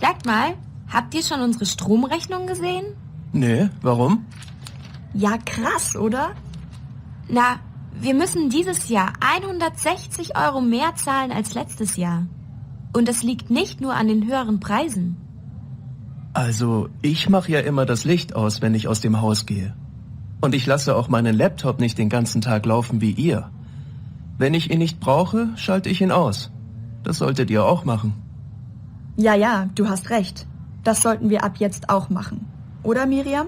Sagt mal, habt ihr schon unsere Stromrechnung gesehen? Nee, warum? Ja, krass, oder? Na, wir müssen dieses Jahr 160 Euro mehr zahlen als letztes Jahr. Und das liegt nicht nur an den höheren Preisen. Also, ich mache ja immer das Licht aus, wenn ich aus dem Haus gehe. Und ich lasse auch meinen Laptop nicht den ganzen Tag laufen wie ihr. Wenn ich ihn nicht brauche, schalte ich ihn aus. Das solltet ihr auch machen. Ja, du hast recht. Das sollten wir ab jetzt auch machen. Oder, Miriam?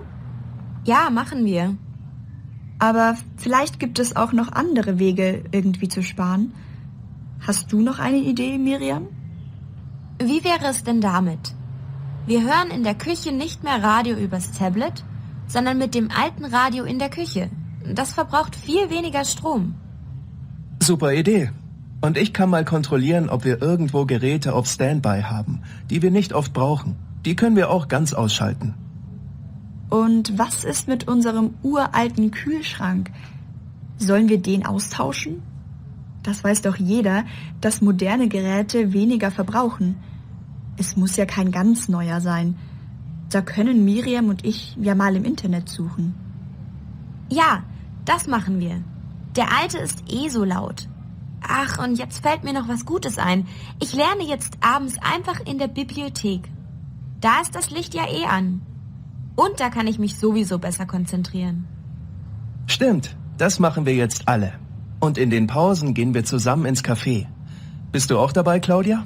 Ja, machen wir. Aber vielleicht gibt es auch noch andere Wege, irgendwie zu sparen. Hast du noch eine Idee, Miriam? Wie wäre es denn damit? Wir hören in der Küche nicht mehr Radio übers Tablet, sondern mit dem alten Radio in der Küche. Das verbraucht viel weniger Strom. Super Idee. Und ich kann mal kontrollieren, ob wir irgendwo Geräte auf Standby haben, die wir nicht oft brauchen. Die können wir auch ganz ausschalten. Und was ist mit unserem uralten Kühlschrank? Sollen wir den austauschen? Das weiß doch jeder, dass moderne Geräte weniger verbrauchen. Es muss ja kein ganz neuer sein. Da können Miriam und ich ja mal im Internet suchen. Ja, das machen wir. Der alte ist eh so laut. Ach, und jetzt fällt mir noch was Gutes ein. Ich lerne jetzt abends einfach in der Bibliothek. Da ist das Licht ja eh an. Und da kann ich mich sowieso besser konzentrieren. Stimmt, das machen wir jetzt alle. Und in den Pausen gehen wir zusammen ins Café. Bist du auch dabei, Claudia?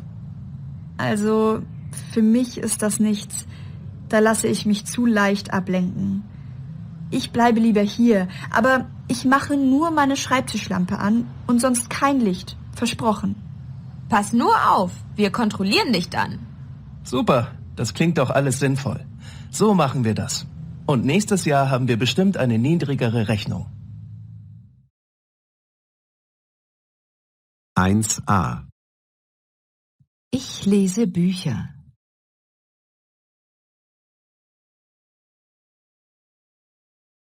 Also, für mich ist das nichts. Da lasse ich mich zu leicht ablenken. Ich bleibe lieber hier, aber ich mache nur meine Schreibtischlampe an und sonst kein Licht. Versprochen. Pass nur auf, wir kontrollieren dich dann. Super, das klingt doch alles sinnvoll. So machen wir das. Und nächstes Jahr haben wir bestimmt eine niedrigere Rechnung. 1a. Ich lese Bücher.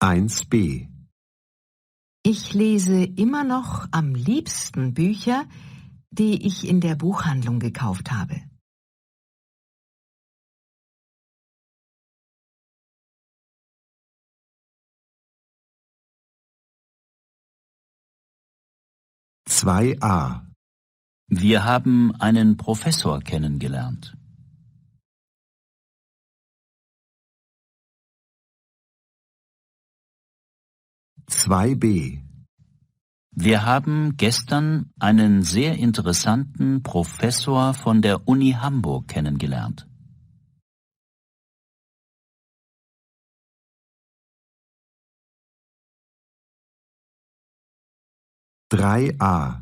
1b. Ich lese immer noch am liebsten Bücher, die ich in der Buchhandlung gekauft habe. 2a. Wir haben einen Professor kennengelernt. 2b. Wir haben gestern einen sehr interessanten Professor von der Uni Hamburg kennengelernt. 3a.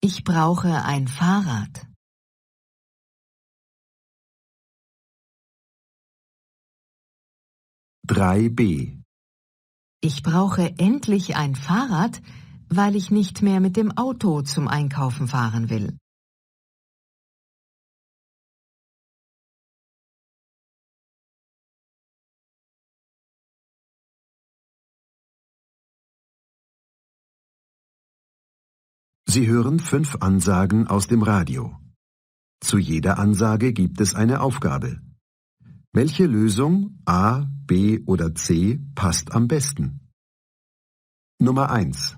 Ich brauche ein Fahrrad. 3b. Ich brauche endlich ein Fahrrad, weil ich nicht mehr mit dem Auto zum Einkaufen fahren will. 'Sie hören 5 Ansagen aus dem Radio. Zu jeder Ansage gibt es eine Aufgabe. Welche Lösung A, B oder C passt am besten? Nummer 1.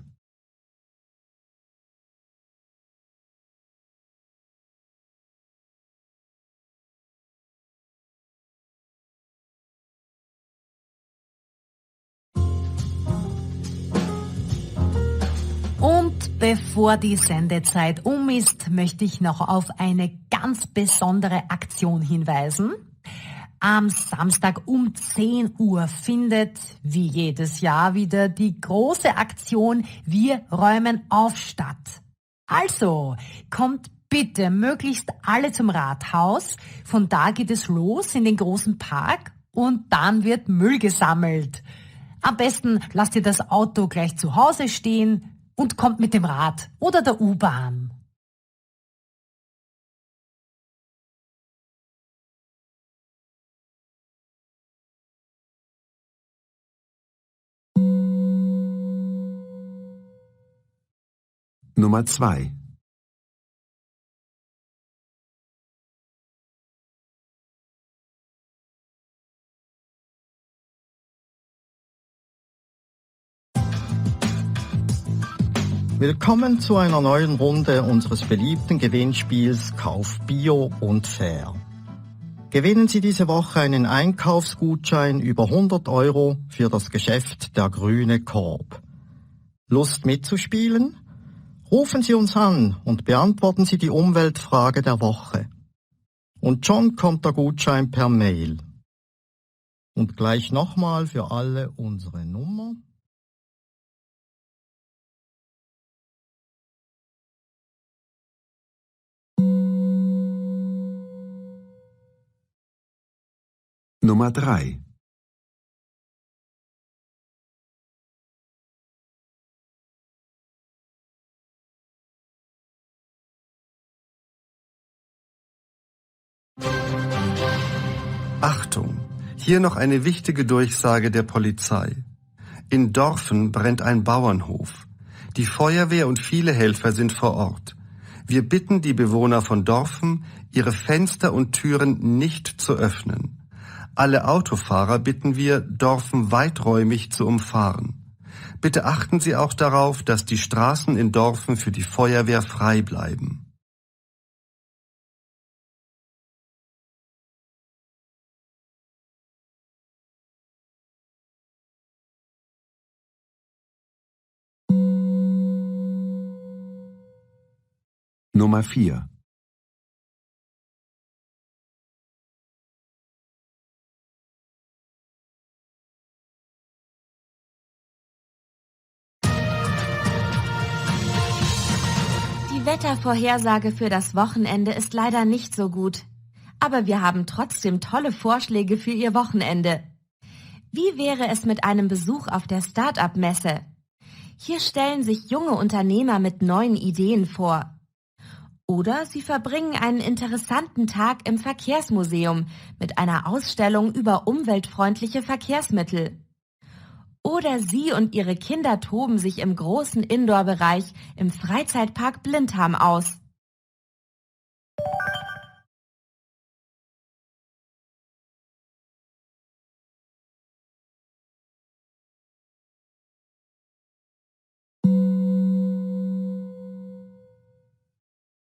Und bevor die Sendezeit um ist, möchte ich noch auf eine ganz besondere Aktion hinweisen. Am Samstag um 10 Uhr findet, wie jedes Jahr, wieder die große Aktion Wir räumen auf statt. Also, kommt bitte möglichst alle zum Rathaus. Von da geht es los in den großen Park und dann wird Müll gesammelt. Am besten lasst ihr das Auto gleich zu Hause stehen und kommt mit dem Rad oder der U-Bahn. Nummer 2. Willkommen zu einer neuen Runde unseres beliebten Gewinnspiels Kauf Bio und Fair. Gewinnen Sie diese Woche einen Einkaufsgutschein über 100 € für das Geschäft Der Grüne Korb. Lust mitzuspielen? Rufen Sie uns an und beantworten Sie die Umweltfrage der Woche. Und schon kommt der Gutschein per Mail. Und gleich nochmal für alle unsere Nummer. Nummer 3. Achtung! Hier noch eine wichtige Durchsage der Polizei. In Dorfen brennt ein Bauernhof. Die Feuerwehr und viele Helfer sind vor Ort. Wir bitten die Bewohner von Dorfen, ihre Fenster und Türen nicht zu öffnen. Alle Autofahrer bitten wir, Dorfen weiträumig zu umfahren. Bitte achten Sie auch darauf, dass die Straßen in Dorfen für die Feuerwehr frei bleiben. Nummer 4. Die Wettervorhersage für das Wochenende ist leider nicht so gut. Aber wir haben trotzdem tolle Vorschläge für Ihr Wochenende. Wie wäre es mit einem Besuch auf der Start-up-Messe? Hier stellen sich junge Unternehmer mit neuen Ideen vor. Oder Sie verbringen einen interessanten Tag im Verkehrsmuseum mit einer Ausstellung über umweltfreundliche Verkehrsmittel. Oder Sie und Ihre Kinder toben sich im großen Indoor-Bereich im Freizeitpark Blindham aus.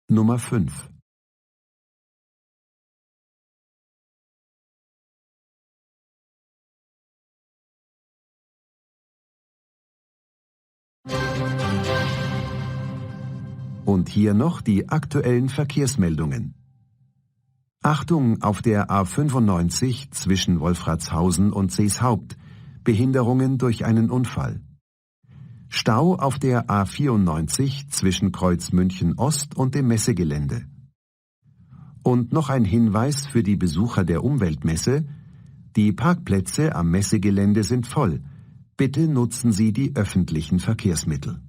Nummer 5. Und hier noch die aktuellen Verkehrsmeldungen. Achtung auf der A95 zwischen Wolfratshausen und Seeshaupt. Behinderungen durch einen Unfall. Stau auf der A94 zwischen Kreuz München Ost und dem Messegelände. Und noch ein Hinweis für die Besucher der Umweltmesse: Die Parkplätze am Messegelände sind voll. Bitte nutzen Sie die öffentlichen Verkehrsmittel.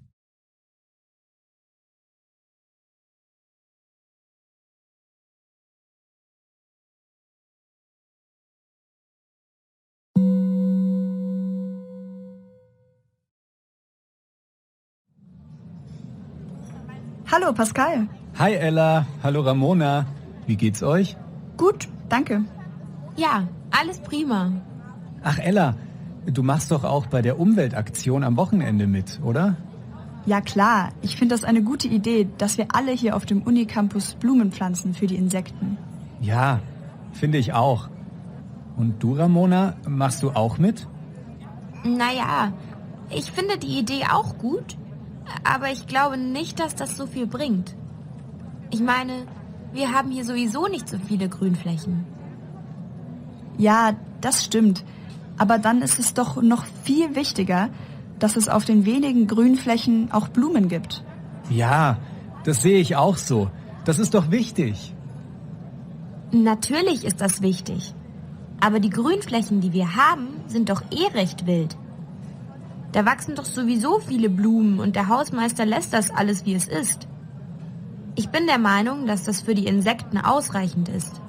Hallo Pascal. Hi Ella, hallo Ramona. Wie geht's euch? Gut, danke. Ja, alles prima. Ach Ella, du machst doch auch bei der Umweltaktion am Wochenende mit, oder? Ja klar, ich finde das eine gute Idee, dass wir alle hier auf dem Unicampus Blumen pflanzen für die Insekten. Ja, finde ich auch. Und du, Ramona, machst du auch mit? Naja, ich finde die Idee auch gut, aber ich glaube nicht, dass das so viel bringt. Ich meine, wir haben hier sowieso nicht so viele Grünflächen. Ja, das stimmt. Aber dann ist es doch noch viel wichtiger, dass es auf den wenigen Grünflächen auch Blumen gibt. Ja, das sehe ich auch so. Das ist doch wichtig. Natürlich ist das wichtig. Aber die Grünflächen, die wir haben, sind doch eh recht wild. Da wachsen doch sowieso viele Blumen und der Hausmeister lässt das alles, wie es ist. Ich bin der Meinung, dass das für die Insekten ausreichend ist.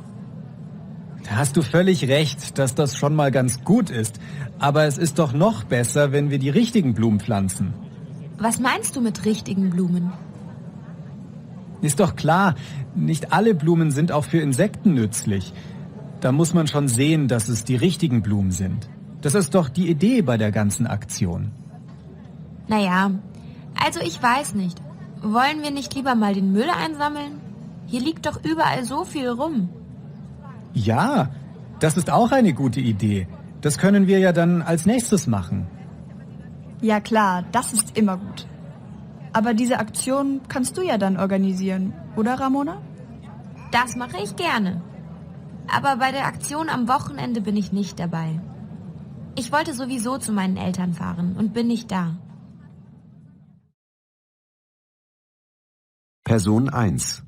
Da hast du völlig recht, dass das schon mal ganz gut ist. Aber es ist doch noch besser, wenn wir die richtigen Blumen pflanzen. Was meinst du mit richtigen Blumen? Ist doch klar, nicht alle Blumen sind auch für Insekten nützlich. Da muss man schon sehen, dass es die richtigen Blumen sind. Das ist doch die Idee bei der ganzen Aktion. Naja, Also ich weiß nicht. Wollen wir nicht lieber mal den Müll einsammeln? Hier liegt doch überall so viel rum. Ja, das ist auch eine gute Idee. Das können wir ja dann als nächstes machen. Ja klar, das ist immer gut. Aber diese Aktion kannst du ja dann organisieren, oder Ramona? Das mache ich gerne. Aber bei der Aktion am Wochenende bin ich nicht dabei. Ich wollte sowieso zu meinen Eltern fahren und bin nicht da. Person 1.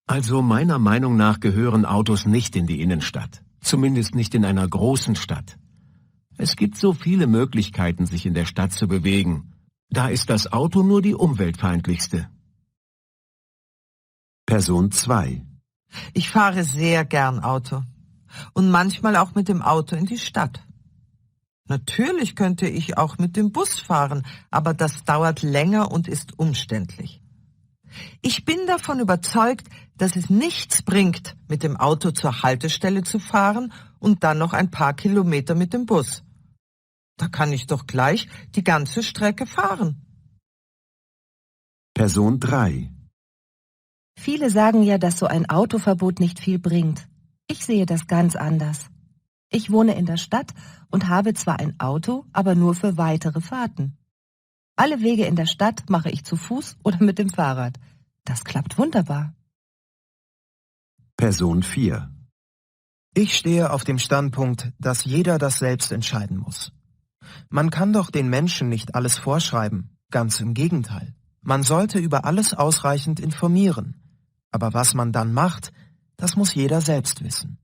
Also meiner Meinung nach gehören Autos nicht in die Innenstadt. Zumindest nicht in einer großen Stadt. Es gibt so viele Möglichkeiten, sich in der Stadt zu bewegen. Da ist das Auto nur die umweltfeindlichste. Person 2. Ich fahre sehr gern Auto. Und manchmal auch mit dem Auto in die Stadt. Natürlich könnte ich auch mit dem Bus fahren, aber das dauert länger und ist umständlich. Ich bin davon überzeugt, dass es nichts bringt, mit dem Auto zur Haltestelle zu fahren und dann noch ein paar Kilometer mit dem Bus. Da kann ich doch gleich die ganze Strecke fahren. Person 3. Viele sagen ja, dass so ein Autoverbot nicht viel bringt. Ich sehe das ganz anders. Ich wohne in der Stadt und habe zwar ein Auto, aber nur für weitere Fahrten. Alle Wege in der Stadt mache ich zu Fuß oder mit dem Fahrrad. Das klappt wunderbar. Person 4. Ich stehe auf dem Standpunkt, dass jeder das selbst entscheiden muss. Man kann doch den Menschen nicht alles vorschreiben, ganz im Gegenteil. Man sollte über alles ausreichend informieren. Aber was man dann macht, das muss jeder selbst wissen.